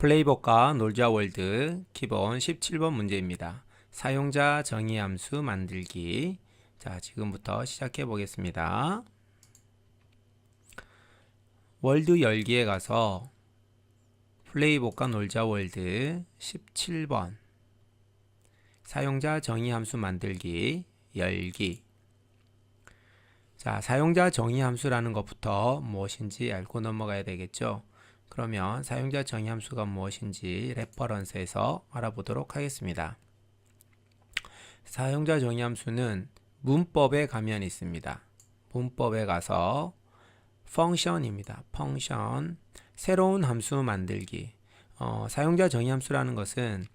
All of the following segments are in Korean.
플레이북과 놀자 월드 기본 17번 문제입니다. 사용자 정의 함수 만들기. 자, 지금부터 시작해 보겠습니다. 월드 열기에 가서 플레이북과 놀자 월드 17번 사용자 정의 함수 만들기 열기. 자, 사용자 정의 함수라는 것부터 무엇인지 알고 넘어가야 되겠죠. 그러면 사용자 정의 함수가 무엇인지 레퍼런스에서 알아보도록 하겠습니다. 사용자 정의 함수는 문법에 가면 있습니다. 문법에 가서 펑션입니다. 펑션, 새로운 함수 만들기. 사용자 정의 함수라는 것은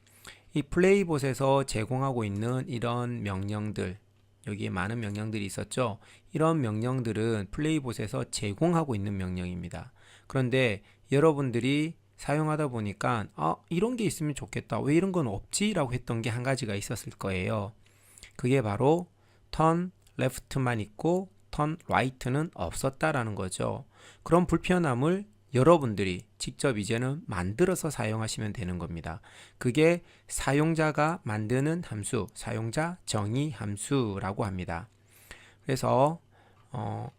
이 플레이봇에서 제공하고 있는 이런 명령들, 여기에 많은 명령들이 있었죠. 이런 명령들은 플레이봇에서 제공하고 있는 명령입니다. 그런데 여러분들이 사용하다 보니까 이런 게 있으면 좋겠다, 왜 이런 건 없지? 라고 했던 게 한 가지가 있었을 거예요. 그게 바로 turn left만 있고 turn right는 없었다라는 거죠. 그런 불편함을 여러분들이 직접 이제는 만들어서 사용하시면 되는 겁니다. 그게 사용자가 만드는 함수, 사용자 정의 함수라고 합니다. 그래서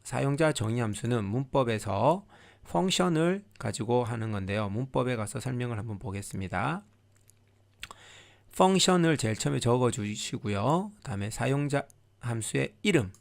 사용자 정의 함수는 문법에서 펑션을 가지고 하는 건데요. 문법에 가서 설명을 한번 보겠습니다. 펑션을 제일 처음에 적어 주시고요. 그 다음에 사용자 함수의 이름,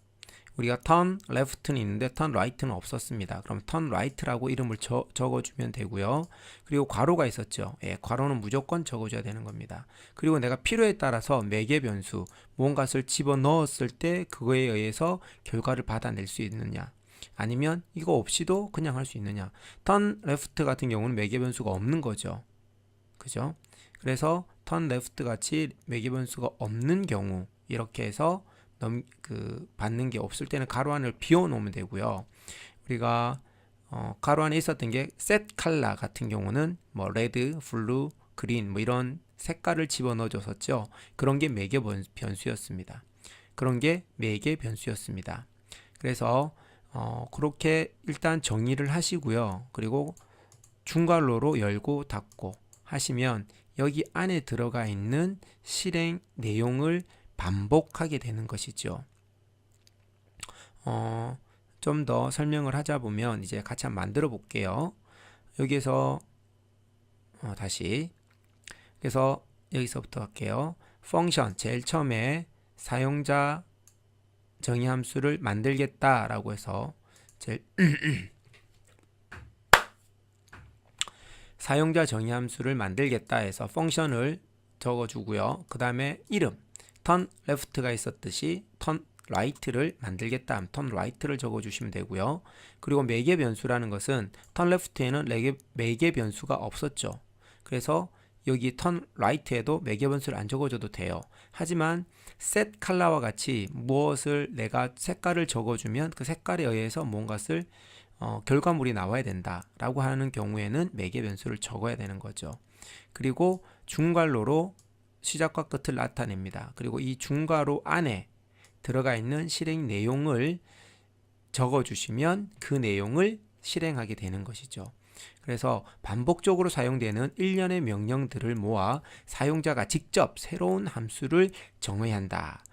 우리가 turn left는 있는데 turn right는 없었습니다. 그럼 turn right라고 이름을 적어주면 되고요. 그리고 괄호가 있었죠. 괄호는 무조건 적어줘야 되는 겁니다. 그리고 내가 필요에 따라서 매개 변수, 무언가를 집어넣었을 때 그거에 의해서 결과를 받아낼 수 있느냐, 아니면 이거 없이도 그냥 할 수 있느냐. turn left 같은 경우는 매개 변수가 없는 거죠. 그죠? 그래서 turn left 같이 매개 변수가 없는 경우, 이렇게 해서 받는 게 없을 때는 가로 안을 비워 놓으면 되고요. 우리가 가로 안에 있었던 게 set color 같은 경우는 뭐 red, blue, green 뭐 이런 색깔을 집어넣어 줬었죠. 그런 게 매개 변수였습니다. 그런 게 매개 변수였습니다. 그래서 그렇게 일단 정의를 하시고요. 그리고 중괄호로 열고 닫고 하시면 여기 안에 들어가 있는 실행 내용을 반복하게 되는 것이죠. 좀 더 설명을 하자 보면 이제 같이 한번 만들어 볼게요. 여기에서 다시, 그래서 여기서부터 할게요. 펑션, 제일 처음에 사용자 정의 함수를 만들겠다라고 해서 사용자 정의 함수를 만들겠다 해서 펑션을 적어주고요. 그 다음에 이름, turn left가 있었듯이 turn right를 만들겠다 하면 turn right를 적어주시면 되고요. 그리고 매개 변수라는 것은 turn left에는 매개 변수가 없었죠. 그래서 여기 turn right에도 매개 변수를 안 적어줘도 돼요. 하지만 set color와 같이 무엇을 내가 색깔을 적어주면 그 색깔에 의해서 뭔가를 결과물이 나와야 된다 라고 하는 경우에는 매개 변수를 적어야 되는 거죠. 그리고 중괄호로 시작과 끝을 나타냅니다. 그리고 이 중괄호 안에 들어가 있는 실행 내용을 적어주시면 그 내용을 실행하게 되는 것이죠. 그래서 반복적으로 사용되는 일련의 명령들을 모아 사용자가 직접 새로운 함수를 정의한다.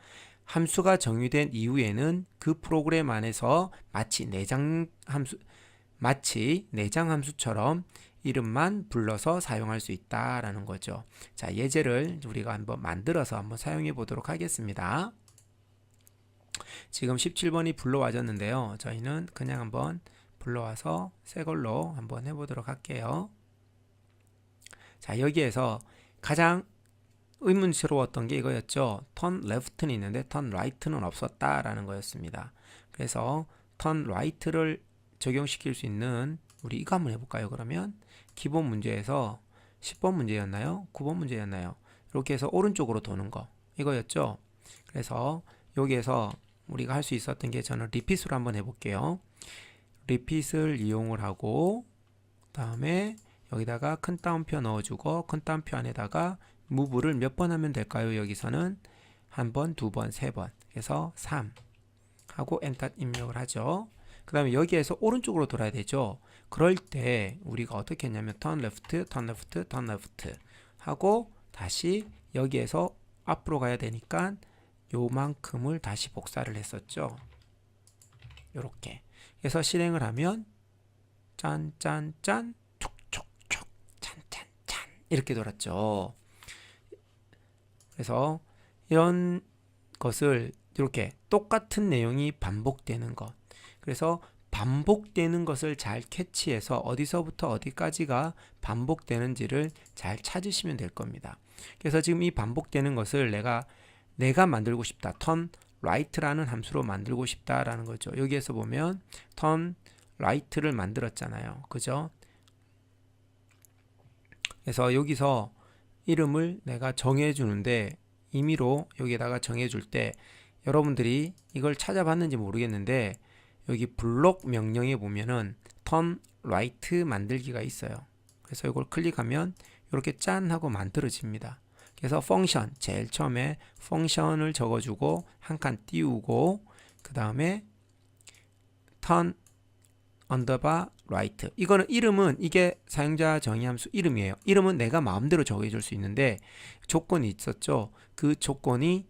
함수가 정의된 이후에는 그 프로그램 안에서 마치 내장 함수처럼 이름만 불러서 사용할 수 있다라는 거죠. 자, 예제를 우리가 한번 만들어서 한번 사용해 보도록 하겠습니다. 지금 17번이 불러와졌는데요. 저희는 그냥 한번 불러와서 새 걸로 한번 해보도록 할게요. 자, 여기에서 가장 의문스러웠던 게 이거였죠. turn left는 있는데 turn right는 없었다라는 거였습니다. 그래서 turn right를 적용시킬 수 있는, 우리 이거 한번 해볼까요? 그러면 기본 문제에서 10번 문제였나요? 9번 문제였나요? 이렇게 해서 오른쪽으로 도는 거, 이거였죠. 그래서 여기에서 우리가 할 수 있었던 게, 저는 리핏으로 한번 해볼게요. 리핏을 이용을 하고, 그 다음에 여기다가 큰 따옴표 넣어주고, 큰 따옴표 안에다가 무브를 몇 번 하면 될까요? 여기서는 한 번, 두 번, 세 번, 그래서 3 하고 엔터 입력을 하죠. 그 다음에 여기에서 오른쪽으로 돌아야 되죠. 그럴 때 우리가 어떻게 했냐면 turn left, turn left, turn left 하고 다시 여기에서 앞으로 가야 되니까 요만큼을 다시 복사를 했었죠. 요렇게. 그래서 실행을 하면 짠짠짠 촉촉촉 찬찬찬 이렇게 돌았죠. 그래서 이런 것을 이렇게 똑같은 내용이 반복되는 것. 그래서 반복되는 것을 잘 캐치해서 어디서부터 어디까지가 반복되는지를 잘 찾으시면 될 겁니다. 그래서 지금 이 반복되는 것을 내가 만들고 싶다. turn right라는 함수로 만들고 싶다라는 거죠. 여기에서 보면 turn right를 만들었잖아요. 그죠? 그래서 여기서 이름을 내가 정해 주는데 임의로 여기에다가 정해 줄 때 여러분들이 이걸 찾아봤는지 모르겠는데 여기 블록 명령에 보면은 turn right 만들기가 있어요. 그래서 이걸 클릭하면 이렇게 짠 하고 만들어집니다. 그래서 펑션 제일 처음에 펑션을 적어주고 한 칸 띄우고 그 다음에 turn underbar right. 이거는 이름은 이게 사용자 정의함수 이름이에요. 이름은 내가 마음대로 정해줄 수 있는데 조건이 있었죠. 그 조건이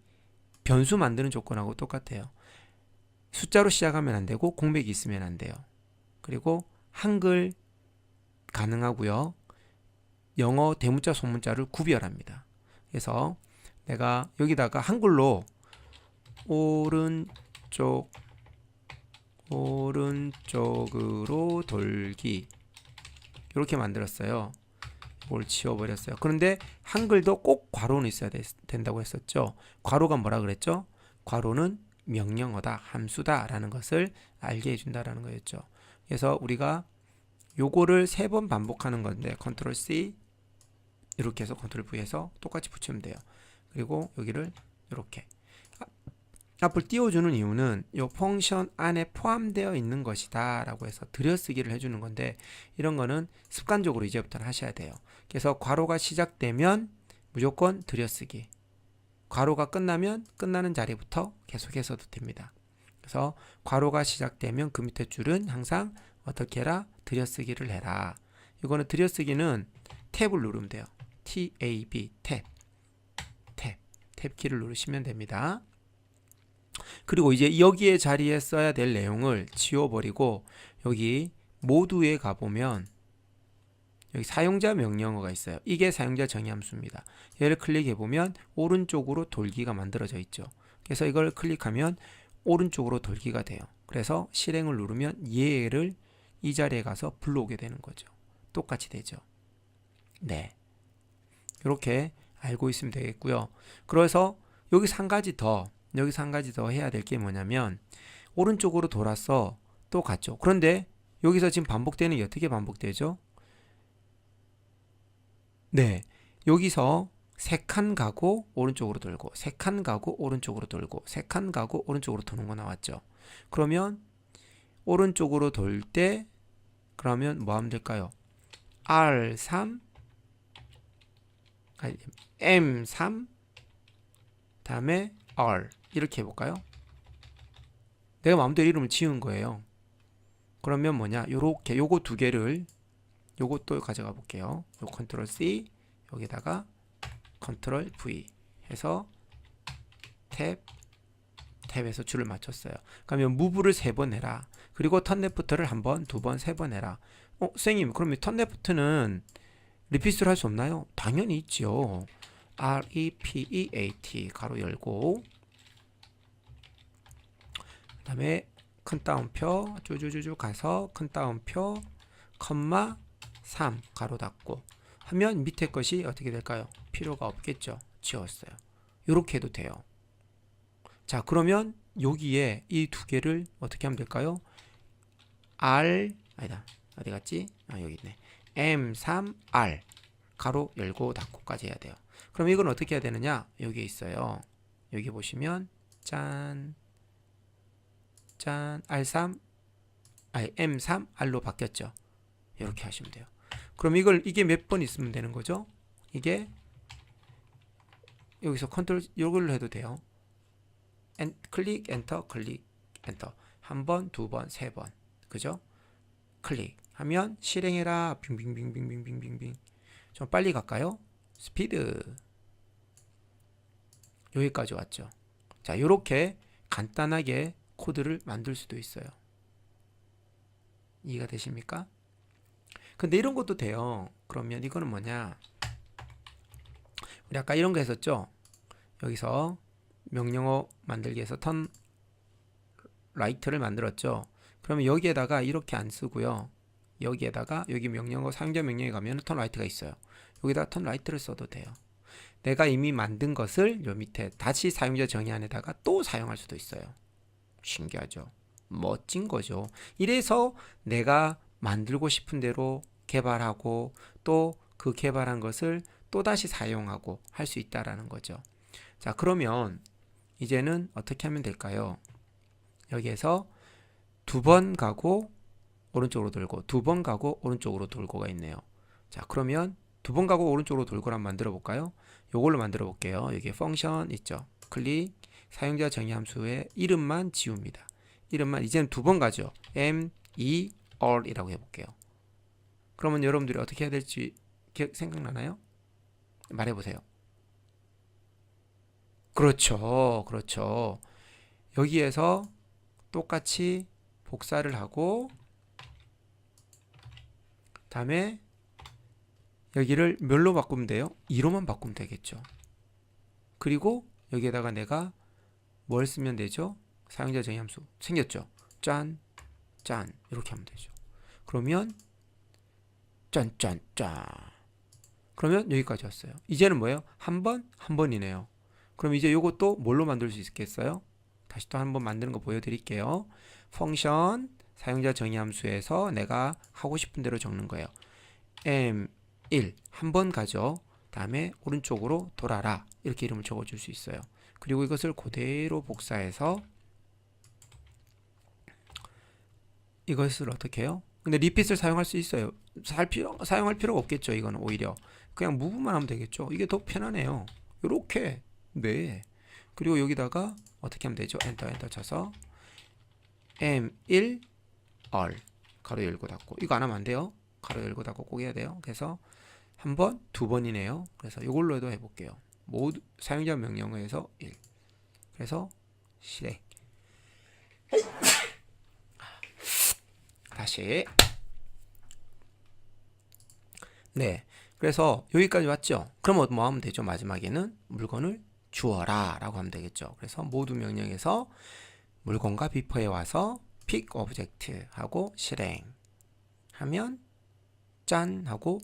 변수 만드는 조건하고 똑같아요. 숫자로 시작하면 안 되고 공백이 있으면 안 돼요. 그리고 한글 가능하고요. 영어 대문자 소문자를 구별합니다. 그래서 내가 여기다가 한글로 오른쪽으로 돌기 이렇게 만들었어요. 이걸 지워버렸어요. 그런데 한글도 꼭 괄호는 있어야 된다고 했었죠. 괄호가 뭐라 그랬죠? 괄호는 명령어다, 함수다 라는 것을 알게 해준다라는 거였죠. 그래서 우리가 요거를 3번 반복하는 건데 컨트롤 C 이렇게 해서 컨트롤 V 해서 똑같이 붙이면 돼요. 그리고 여기를 이렇게 앞을 띄워주는 이유는 이 펑션 안에 포함되어 있는 것이다 라고 해서 들여쓰기를 해주는 건데 이런 거는 습관적으로 이제부터는 하셔야 돼요. 그래서 괄호가 시작되면 무조건 들여쓰기, 괄호가 끝나면 끝나는 자리부터 계속해서도 됩니다. 그래서 괄호가 시작되면 그 밑에 줄은 항상 어떻게 해라? 들여쓰기를 해라. 이거는 들여쓰기는 탭을 누르면 돼요. T-A-B, 탭 키를 누르시면 됩니다. 그리고 이제 여기에 자리에 써야 될 내용을 지워버리고 여기 모두에 가보면 여기 사용자 명령어가 있어요. 이게 사용자 정의함수입니다. 얘를 클릭해보면 오른쪽으로 돌기가 만들어져 있죠. 그래서 이걸 클릭하면 오른쪽으로 돌기가 돼요. 그래서 실행을 누르면 얘를 이 자리에 가서 불러오게 되는 거죠. 똑같이 되죠. 네, 이렇게 알고 있으면 되겠고요. 그래서 여기서 한 가지 더 해야 될 게 뭐냐면 오른쪽으로 돌아서 또 갔죠. 그런데 여기서 지금 반복되는 게 어떻게 반복되죠? 네, 여기서 3칸 가고 오른쪽으로 돌고 3칸 가고 오른쪽으로 돌고 3칸 가고 오른쪽으로 도는 거 나왔죠. 그러면 오른쪽으로 돌 때 그러면 뭐 하면 될까요? R3 M3 다음에 R 이렇게 해볼까요? 내가 마음대로 이름을 지은 거예요. 그러면 뭐냐? 요렇게 요거 두 개를 요것도 가져가 볼게요. 요 컨트롤 C 여기다가 컨트롤 V 해서 탭에서 줄을 맞췄어요. 그러면 무브를 3번 해라. 그리고 턴 레프트를 1번, 2번, 3번 해라. 선생님 그러면 턴 레프트는 리피트를 할 수 없나요? 당연히 있죠. REPEAT 가로 열고 그 다음에 큰 따옴표 쭈쭈쭈쭈 가서 큰 따옴표 컴마 3 가로 닫고 하면 밑에 것이 어떻게 될까요? 필요가 없겠죠. 지웠어요. 이렇게 해도 돼요. 자, 그러면 여기에 이 두 개를 어떻게 하면 될까요? 아니다. 어디 갔지? 여기 있네. M3R 가로 열고 닫고까지 해야 돼요. 그럼 이건 어떻게 해야 되느냐? 여기 있어요. 여기 보시면 짠 R3 M3R로 바뀌었죠. 이렇게 하시면 돼요. 그럼 이게 몇 번 있으면 되는 거죠? 이게 여기서 컨트롤 이걸로 해도 돼요. 클릭 엔터 클릭 엔터 1번, 2번, 3번 그죠? 클릭하면 실행해라. 빙빙빙빙빙빙빙빙. 좀 빨리 갈까요? 스피드. 여기까지 왔죠. 자, 이렇게 간단하게 코드를 만들 수도 있어요. 이해가 되십니까? 근데 이런 것도 돼요. 그러면 이거는 뭐냐? 우리 아까 이런 거 했었죠? 여기서 명령어 만들기에서 턴 라이트를 만들었죠. 그러면 여기에다가 이렇게 안 쓰고요. 여기에다가 여기 명령어 사용자 명령에 가면 턴 라이트가 있어요. 여기다 턴 라이트를 써도 돼요. 내가 이미 만든 것을 요 밑에 다시 사용자 정의 안에다가 또 사용할 수도 있어요. 신기하죠? 멋진 거죠. 이래서 내가 만들고 싶은 대로 개발하고 또 그 개발한 것을 또 다시 사용하고 할 수 있다라는 거죠. 자, 그러면 이제는 어떻게 하면 될까요? 여기에서 두 번 가고 오른쪽으로 돌고 두 번 가고 오른쪽으로 돌고가 있네요. 자, 그러면 두 번 가고 오른쪽으로 돌고를 한번 만들어 볼까요? 요걸로 만들어 볼게요. 여기에 펑션 있죠. 클릭, 사용자 정의 함수의 이름만 지웁니다. 이름만 이제는 두 번 가죠. all이라고 해볼게요. 그러면 여러분들이 어떻게 해야 될지 생각나나요? 말해보세요. 그렇죠. 그렇죠. 여기에서 똑같이 복사를 하고 다음에 여기를 뭘로 바꾸면 돼요? 2로만 바꾸면 되겠죠. 그리고 여기에다가 내가 뭘 쓰면 되죠? 사용자 정의 함수 생겼죠. 짠, 짠 이렇게 하면 되죠. 그러면 짠, 짠, 짠. 그러면 여기까지 왔어요. 이제는 뭐예요? 한 번, 한 번이네요. 그럼 이제 이것도 뭘로 만들 수 있겠어요? 다시 또 한번 만드는 거 보여드릴게요. 펑션 사용자 정의 함수에서 내가 하고 싶은 대로 적는 거예요. m1 한 번 가죠. 다음에 오른쪽으로 돌아라 이렇게 이름을 적어줄 수 있어요. 그리고 이것을 그대로 복사해서 이것을 어떻게 해요? 근데 리핏을 사용할 수 있어요. 사용할 필요가 없겠죠. 이거는 오히려 그냥 무브만 하면 되겠죠. 이게 더 편하네요. 이렇게 네. 그리고 여기다가 어떻게 하면 되죠? 엔터 쳐서 m1 all 가로 열고 닫고 이거 안 하면 안 돼요. 가로 열고 닫고 꼭 해야 돼요. 그래서 한 번, 두 번이네요. 그래서 이걸로 해도 해볼게요. 모두 사용자 명령어에서 1. 그래서 실행. 다시. 네. 그래서 여기까지 왔죠. 그럼 뭐 하면 되죠? 마지막에는 물건을 주어라 라고 하면 되겠죠. 그래서 모두 명령에서 물건과 비퍼에 와서 pick object 하고 실행 하면 짠 하고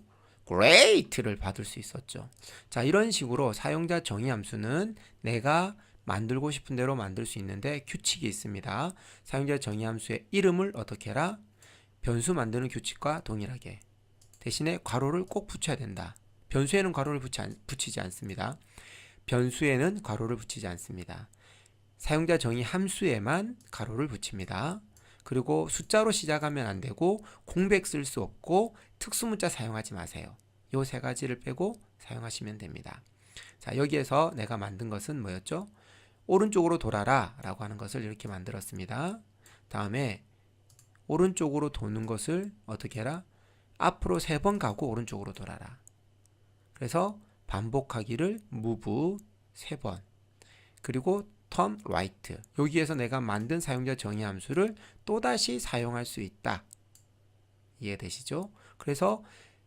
great를 받을 수 있었죠. 자, 이런 식으로 사용자 정의 함수는 내가 만들고 싶은 대로 만들 수 있는데 규칙이 있습니다. 사용자 정의 함수의 이름을 어떻게 해라? 변수 만드는 규칙과 동일하게 대신에 괄호를 꼭 붙여야 된다. 변수에는 괄호를 붙이지 않습니다. 변수에는 괄호를 붙이지 않습니다. 사용자 정의 함수에만 괄호를 붙입니다. 그리고 숫자로 시작하면 안 되고 공백 쓸 수 없고 특수문자 사용하지 마세요. 요 세 가지를 빼고 사용하시면 됩니다. 자, 여기에서 내가 만든 것은 뭐였죠? 오른쪽으로 돌아라 라고 하는 것을 이렇게 만들었습니다. 다음에 오른쪽으로 도는 것을 어떻게 해라? 앞으로 3번 가고 오른쪽으로 돌아라. 그래서 반복하기를 move 3번. 그리고 turn right. 여기에서 내가 만든 사용자 정의 함수를 또다시 사용할 수 있다. 이해되시죠? 그래서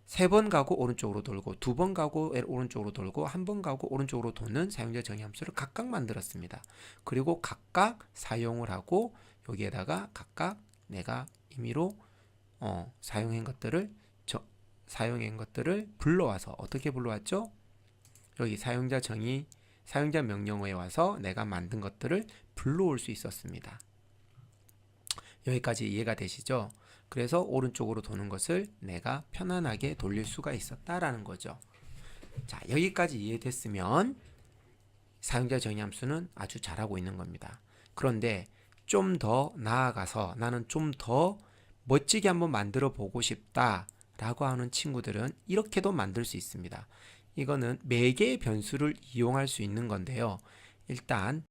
3번 가고 오른쪽으로 돌고 2번 가고 오른쪽으로 돌고 1번 가고 오른쪽으로 도는 사용자 정의 함수를 각각 만들었습니다. 그리고 각각 사용을 하고 여기에다가 각각 내가 임의로 사용한 것들을 불러와서 어떻게 불러왔죠? 여기 사용자 명령어에 와서 내가 만든 것들을 불러올 수 있었습니다. 여기까지 이해가 되시죠? 그래서 오른쪽으로 도는 것을 내가 편안하게 돌릴 수가 있었다라는 거죠. 자, 여기까지 이해됐으면 사용자 정의 함수는 아주 잘하고 있는 겁니다. 그런데 좀 더 나아가서 나는 좀 더 멋지게 한번 만들어 보고 싶다 라고 하는 친구들은 이렇게도 만들 수 있습니다. 이거는 매개의 변수를 이용할 수 있는 건데요. 일단